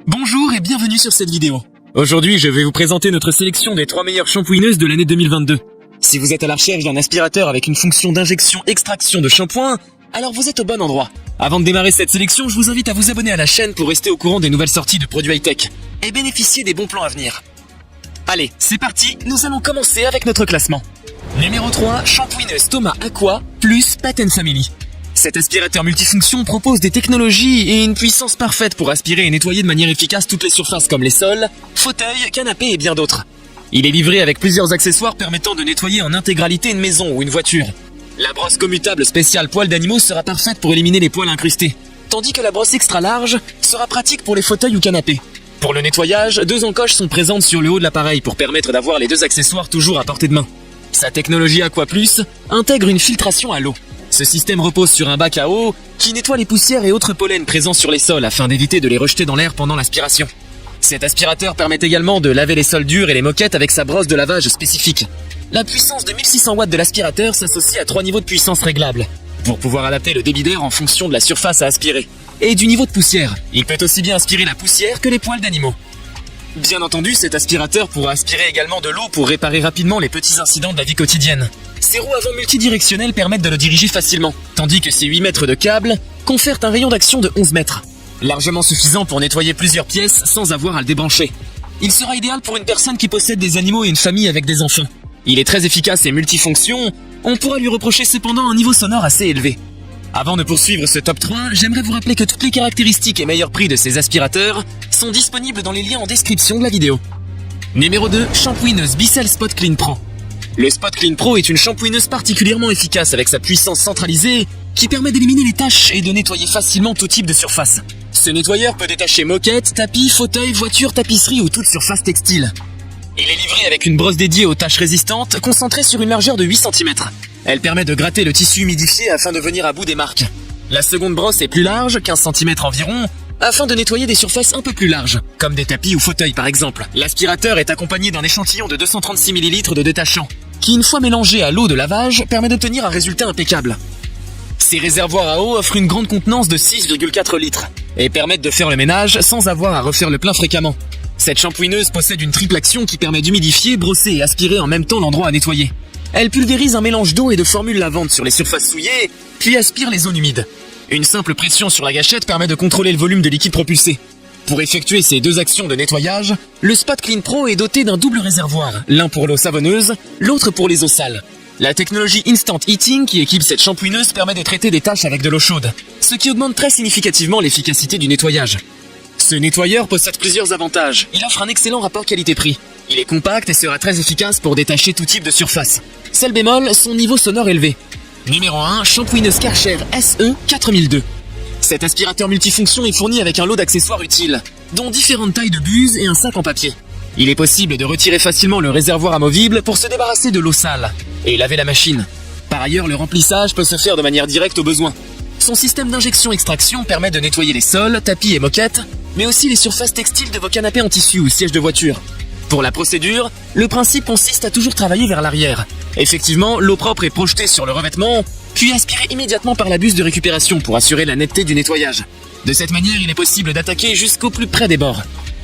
Bonjour et bienvenue sur cette vidéo. Aujourd'hui, je vais vous présenter notre sélection des 3 meilleures shampooineuses de l'année 2022. Si vous êtes à la recherche d'un aspirateur avec une fonction d'injection-extraction de shampoing, alors vous êtes au bon endroit. Avant de démarrer cette sélection, je vous invite à vous abonner à la chaîne pour rester au courant des nouvelles sorties de produits high-tech et bénéficier des bons plans à venir. Allez, c'est parti, nous allons commencer avec notre classement. Numéro 3, shampooineuse Thomas Aqua plus Patent Family. Cet aspirateur multifonction propose des technologies et une puissance parfaite pour aspirer et nettoyer de manière efficace toutes les surfaces comme les sols, fauteuils, canapés et bien d'autres. Il est livré avec plusieurs accessoires permettant de nettoyer en intégralité une maison ou une voiture. La brosse commutable spéciale poils d'animaux sera parfaite pour éliminer les poils incrustés, tandis que la brosse extra large sera pratique pour les fauteuils ou canapés. Pour le nettoyage, 2 encoches sont présentes sur le haut de l'appareil pour permettre d'avoir les 2 accessoires toujours à portée de main. Sa technologie Aqua Plus intègre une filtration à l'eau. Ce système repose sur un bac à eau qui nettoie les poussières et autres pollens présents sur les sols afin d'éviter de les rejeter dans l'air pendant l'aspiration. Cet aspirateur permet également de laver les sols durs et les moquettes avec sa brosse de lavage spécifique. La puissance de 1600 watts de l'aspirateur s'associe à 3 niveaux de puissance réglables pour pouvoir adapter le débit d'air en fonction de la surface à aspirer et du niveau de poussière. Il peut aussi bien aspirer la poussière que les poils d'animaux. Bien entendu, cet aspirateur pourra aspirer également de l'eau pour réparer rapidement les petits incidents de la vie quotidienne. Ses roues avant multidirectionnelles permettent de le diriger facilement, tandis que ses 8 mètres de câble confèrent un rayon d'action de 11 mètres. Largement suffisant pour nettoyer plusieurs pièces sans avoir à le débrancher. Il sera idéal pour une personne qui possède des animaux et une famille avec des enfants. Il est très efficace et multifonction, on pourra lui reprocher cependant un niveau sonore assez élevé. Avant de poursuivre ce top 3, j'aimerais vous rappeler que toutes les caractéristiques et meilleurs prix de ces aspirateurs sont disponibles dans les liens en description de la vidéo. Numéro 2, shampooineuse Bissell Spot Clean Pro. Le Spot Clean Pro est une shampooineuse particulièrement efficace avec sa puissance centralisée qui permet d'éliminer les taches et de nettoyer facilement tout type de surface. Ce nettoyeur peut détacher moquettes, tapis, fauteuils, voitures, tapisseries ou toute surface textile. Il est livré avec une brosse dédiée aux taches résistantes concentrée sur une largeur de 8 cm. Elle permet de gratter le tissu humidifié afin de venir à bout des marques. La seconde brosse est plus large, 15 cm environ, afin de nettoyer des surfaces un peu plus larges, comme des tapis ou fauteuils par exemple. L'aspirateur est accompagné d'un échantillon de 236 ml de détachant, qui une fois mélangé à l'eau de lavage permet d'obtenir un résultat impeccable. Ces réservoirs à eau offrent une grande contenance de 6,4 litres et permettent de faire le ménage sans avoir à refaire le plein fréquemment. Cette shampooineuse possède une triple action qui permet d'humidifier, brosser et aspirer en même temps l'endroit à nettoyer. Elle pulvérise un mélange d'eau et de formules lavantes sur les surfaces souillées, puis aspire les zones humides. Une simple pression sur la gâchette permet de contrôler le volume de liquide propulsé. Pour effectuer ces 2 actions de nettoyage, le Spot Clean Pro est doté d'un double réservoir, l'un pour l'eau savonneuse, l'autre pour les eaux sales. La technologie Instant Heating qui équipe cette shampooineuse permet de traiter des taches avec de l'eau chaude, ce qui augmente très significativement l'efficacité du nettoyage. Ce nettoyeur possède plusieurs avantages. Il offre un excellent rapport qualité-prix. Il est compact et sera très efficace pour détacher tout type de surface. Seul bémol, son niveau sonore élevé. Numéro 1, shampooineuse Karcher SE 4002. Cet aspirateur multifonction est fourni avec un lot d'accessoires utiles, dont différentes tailles de buse et un sac en papier. Il est possible de retirer facilement le réservoir amovible pour se débarrasser de l'eau sale et laver la machine. Par ailleurs, le remplissage peut se faire de manière directe au besoin. Son système d'injection-extraction permet de nettoyer les sols, tapis et moquettes, mais aussi les surfaces textiles de vos canapés en tissu ou sièges de voiture. Pour la procédure, le principe consiste à toujours travailler vers l'arrière. Effectivement, l'eau propre est projetée sur le revêtement, puis aspirée immédiatement par la buse de récupération pour assurer la netteté du nettoyage. De cette manière, il est possible d'attaquer jusqu'au plus près des bords.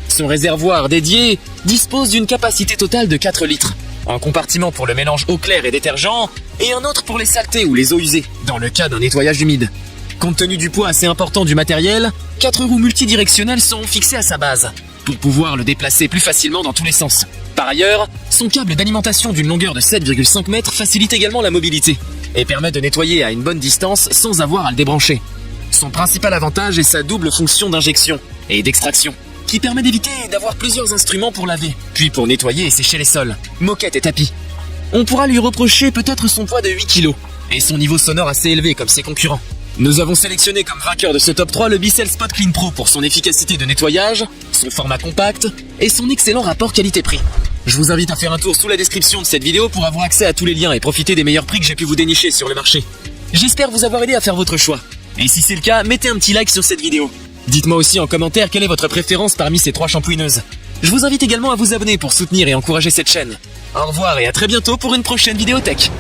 Son réservoir dédié dispose d'une capacité totale de 4 litres. Un compartiment pour le mélange eau claire et détergent, et un autre pour les saletés ou les eaux usées, dans le cas d'un nettoyage humide. Compte tenu du poids assez important du matériel, 4 roues multidirectionnelles sont fixées à sa base, pour pouvoir le déplacer plus facilement dans tous les sens. Par ailleurs, son câble d'alimentation d'une longueur de 7,5 mètres facilite également la mobilité, et permet de nettoyer à une bonne distance sans avoir à le débrancher. Son principal avantage est sa double fonction d'injection et d'extraction, qui permet d'éviter d'avoir plusieurs instruments pour laver, puis pour nettoyer et sécher les sols, moquettes et tapis. On pourra lui reprocher peut-être son poids de 8 kg, et son niveau sonore assez élevé comme ses concurrents. Nous avons sélectionné comme vainqueur de ce top 3 le Bissell Spot Clean Pro pour son efficacité de nettoyage, son format compact et son excellent rapport qualité-prix. Je vous invite à faire un tour sous la description de cette vidéo pour avoir accès à tous les liens et profiter des meilleurs prix que j'ai pu vous dénicher sur le marché. J'espère vous avoir aidé à faire votre choix. Et si c'est le cas, mettez un petit like sur cette vidéo. Dites-moi aussi en commentaire quelle est votre préférence parmi ces 3 shampooineuses. Je vous invite également à vous abonner pour soutenir et encourager cette chaîne. Au revoir et à très bientôt pour une prochaine vidéo tech.